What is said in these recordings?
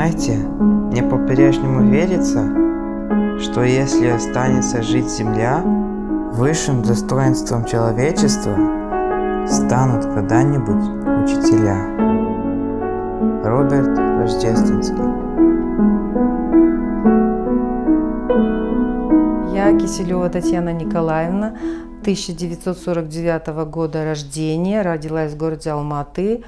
Знаете, мне по-прежнему верится, что если останется жить Земля, высшим достоинством человечества станут когда-нибудь учителя. Роберт Рождественский. Я Киселева Татьяна Николаевна, 1949 года рождения, родилась в городе Алматы,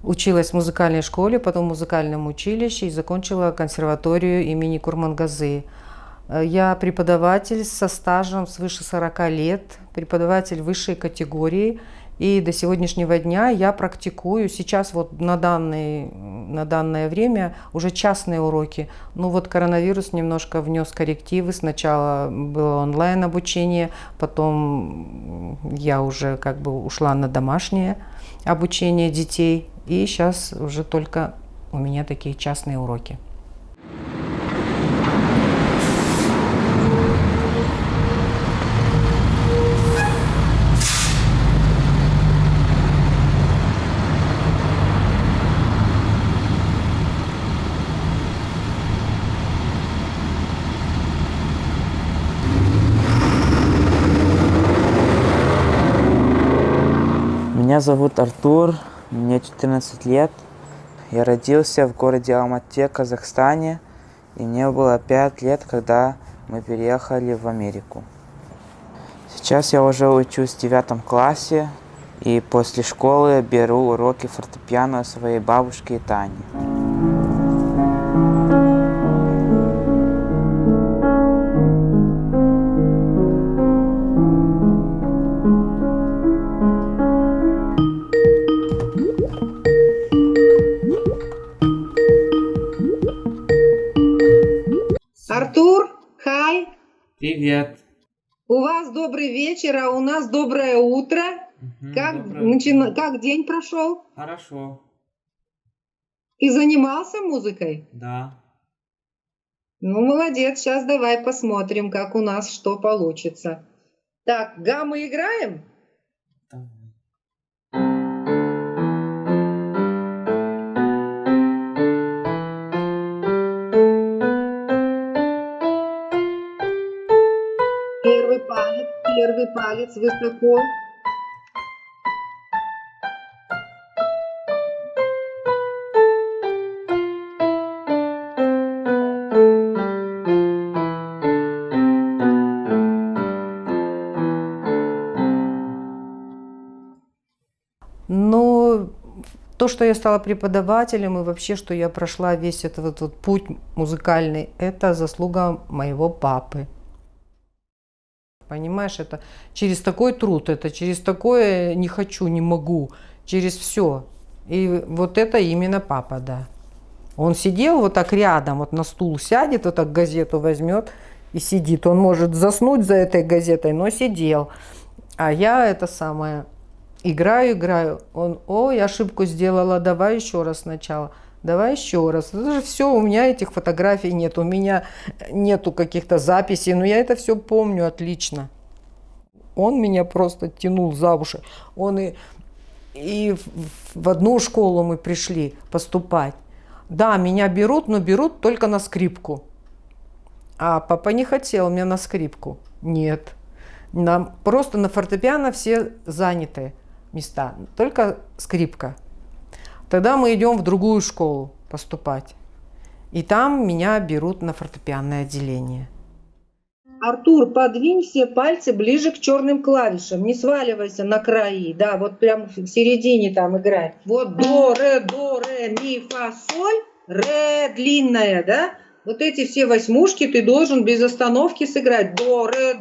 училась в музыкальной школе, потом в музыкальном училище и закончила консерваторию имени Курмангазы. Я преподаватель со стажем свыше 40 лет, преподаватель высшей категории. И до сегодняшнего дня я практикую, сейчас вот на данное время уже частные уроки. Ну вот коронавирус немножко внес коррективы. Сначала было онлайн обучение, потом я уже как бы ушла на домашнее обучение детей. И сейчас уже только у меня такие частные уроки. Меня зовут Артур, мне 14 лет. Я родился в городе Алмате, Казахстане, и мне было 5 лет, когда мы переехали в Америку. Сейчас я уже учусь в 9 классе, и после школы беру уроки фортепиано у своей бабушки Тани. Артур, хай! Привет! У вас добрый вечер, а у нас доброе утро. Как день прошел? Хорошо. Ты занимался музыкой? Да. Ну, молодец, сейчас давай посмотрим, как у нас что получится. Так, гаммы играем? Первый палец высоко. Но то, что я стала преподавателем и вообще, что я прошла весь этот вот путь музыкальный, это заслуга моего папы. Понимаешь, это через такой труд, это через такое не хочу, не могу, через все. И вот это именно папа, да. Он сидел вот так рядом, вот на стул сядет, вот так газету возьмет и сидит. Он может заснуть за этой газетой, но сидел. А я это самое играю. Он, ой, ошибку сделала, давай еще раз сначала. Давай еще раз. Это же все, у меня этих фотографий нет, у меня нету каких-то записей, но я это все помню отлично. Он меня просто тянул за уши. Он и в одну школу мы пришли поступать. Да, меня берут, но берут только на скрипку. А папа не хотел меня на скрипку. Нет. Нам просто на фортепиано все заняты места, только скрипка. Тогда мы идем в другую школу поступать. И там меня берут на фортепианное отделение. Артур, подвинь все пальцы ближе к черным клавишам. Не сваливайся на краи. Да, вот прям в середине там играй. Вот до, ре, ми, фа, соль, ре длинная, да? Вот эти все восьмушки ты должен без остановки сыграть. До, ре,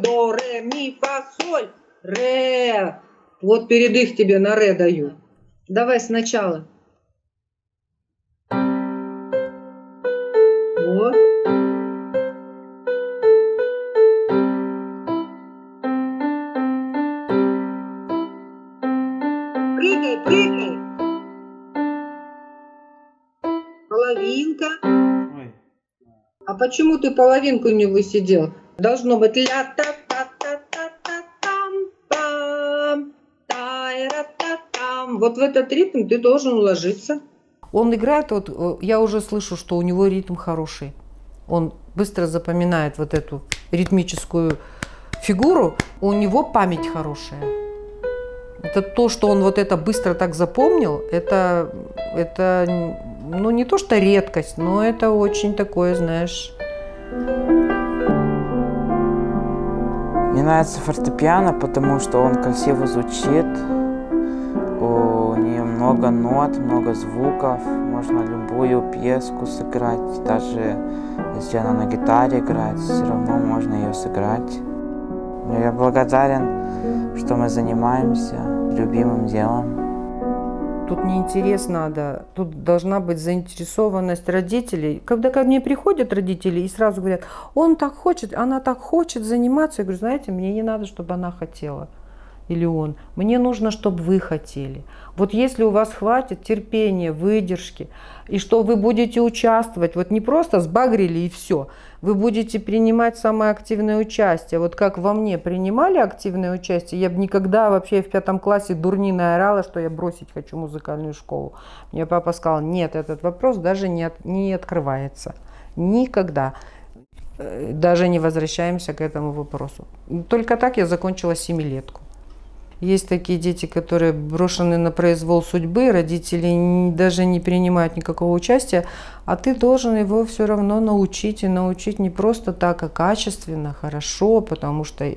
ми, фа, соль, ре. Вот передых тебе на ре даю. Давай сначала. Вот. Прыгай. Половинка. Ой. А почему ты половинку не высидел? Должно быть ля-та-та-та-та-та-там-пам, та-ра-та-там. Вот в этот ритм ты должен уложиться. Он играет, вот я уже слышу, что у него ритм хороший. Он быстро запоминает вот эту ритмическую фигуру, у него память хорошая. Это то, что он вот это быстро так запомнил, это ну не то что редкость, но это очень такое, знаешь. Мне нравится фортепиано, потому что он красиво звучит, у нее много нот, много звуков, можно любую пьеску сыграть, даже если она на гитаре играет, все равно можно ее сыграть. Я благодарен, что мы занимаемся любимым делом. Тут не интерес надо, тут должна быть заинтересованность родителей. Когда ко мне приходят родители и сразу говорят, он так хочет, она так хочет заниматься, я говорю, знаете, мне не надо, чтобы она хотела. Или он. Мне нужно, чтобы вы хотели. Вот если у вас хватит терпения, выдержки, и что вы будете участвовать, вот не просто сбагрили и все, вы будете принимать самое активное участие. Вот как во мне принимали активное участие, я бы никогда вообще в 5 классе дурниной орала, что я бросить хочу музыкальную школу. Мне папа сказал, нет, этот вопрос даже не открывается. Никогда. Даже не возвращаемся к этому вопросу. Только так я закончила 7-летку. Есть такие дети, которые брошены на произвол судьбы, родители даже не принимают никакого участия, а ты должен его все равно научить, и научить не просто так, а качественно, хорошо, потому что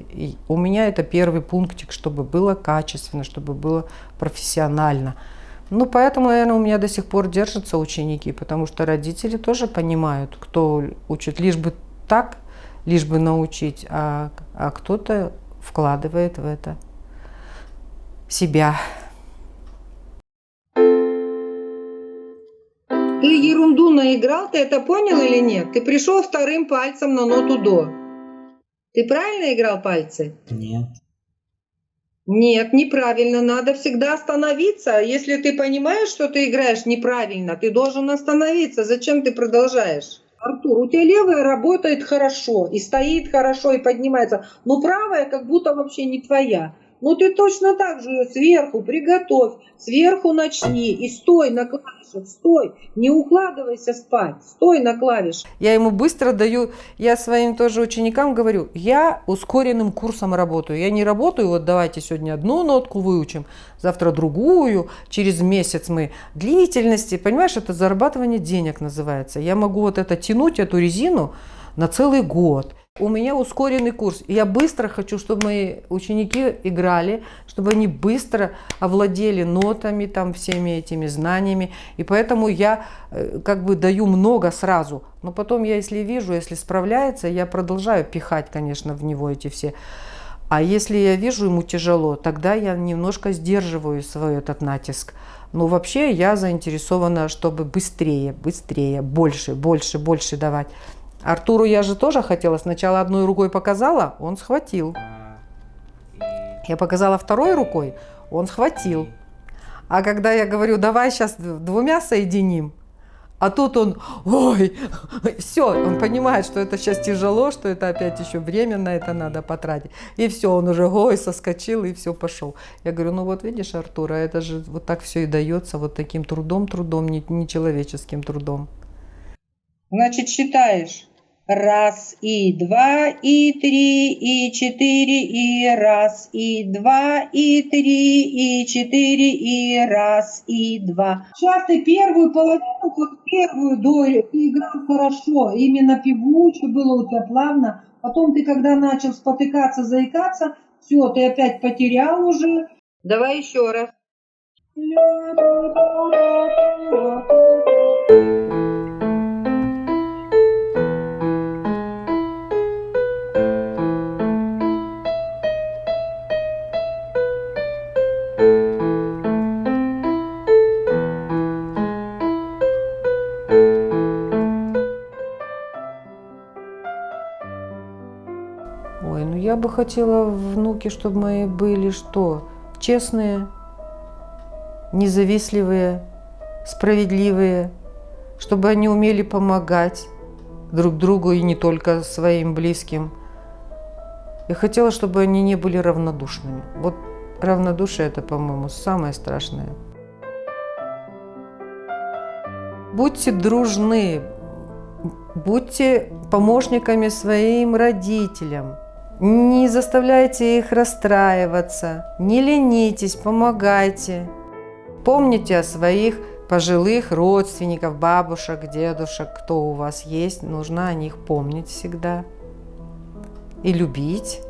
у меня это первый пунктик, чтобы было качественно, чтобы было профессионально. Ну, поэтому, наверное, у меня до сих пор держатся ученики, потому что родители тоже понимают, кто учит, лишь бы так, лишь бы научить, а кто-то вкладывает в это себя. Ты ерунду наиграл, ты это понял или нет? Ты пришел вторым пальцем на ноту до. Ты правильно играл пальцы? Нет. Нет, неправильно. Надо всегда остановиться. Если ты понимаешь, что ты играешь неправильно, ты должен остановиться. Зачем ты продолжаешь? Артур, у тебя левая работает хорошо, и стоит хорошо, и поднимается, но правая как будто вообще не твоя. Ну ты точно так же ее сверху приготовь, сверху начни и стой на клавишах, стой, не укладывайся спать, стой на клавишах. Я ему быстро даю, я своим тоже ученикам говорю, я ускоренным курсом работаю. Я не работаю, вот давайте сегодня одну нотку выучим, завтра другую, через месяц мы длительности, понимаешь, это зарабатывание денег называется. Я могу вот это тянуть, эту резину на целый год. У меня ускоренный курс. Я быстро хочу, чтобы мои ученики играли, чтобы они быстро овладели нотами, там, всеми этими знаниями. И поэтому я как бы даю много сразу. Но потом я, если вижу, если справляется, я продолжаю пихать, конечно, в него эти все. А если я вижу, ему тяжело, тогда я немножко сдерживаю свой этот натиск. Но вообще я заинтересована, чтобы быстрее, больше давать. Артуру я же тоже хотела. Сначала одной рукой показала, он схватил. Я показала второй рукой, он схватил. А когда я говорю, давай сейчас 2 соединим, а тут он, ой, все, он понимает, что это сейчас тяжело, что это опять еще время на это надо потратить. И все, он уже, ой, соскочил и все, пошел. Я говорю, ну вот видишь, Артур, а это же вот так все и дается, вот таким трудом, нечеловеческим трудом. Значит, считаешь. 1, и 2, и 3, и 4, и 1, и 2, и 3, и 4, и 1, и 2. Сейчас ты первую половину, вот первую до играл хорошо, именно певуче было у тебя плавно. Потом ты, когда начал спотыкаться, заикаться, все, ты опять потерял уже. Давай еще раз. Ой, ну я бы хотела, внуки, чтобы мои были что? Честные, независливые, справедливые, чтобы они умели помогать друг другу и не только своим близким. Я хотела, чтобы они не были равнодушными. Вот равнодушие – это, по-моему, самое страшное. Будьте дружны, будьте помощниками своим родителям. Не заставляйте их расстраиваться, не ленитесь, помогайте. Помните о своих пожилых родственников, бабушек, дедушек, кто у вас есть. Нужно о них помнить всегда. И любить.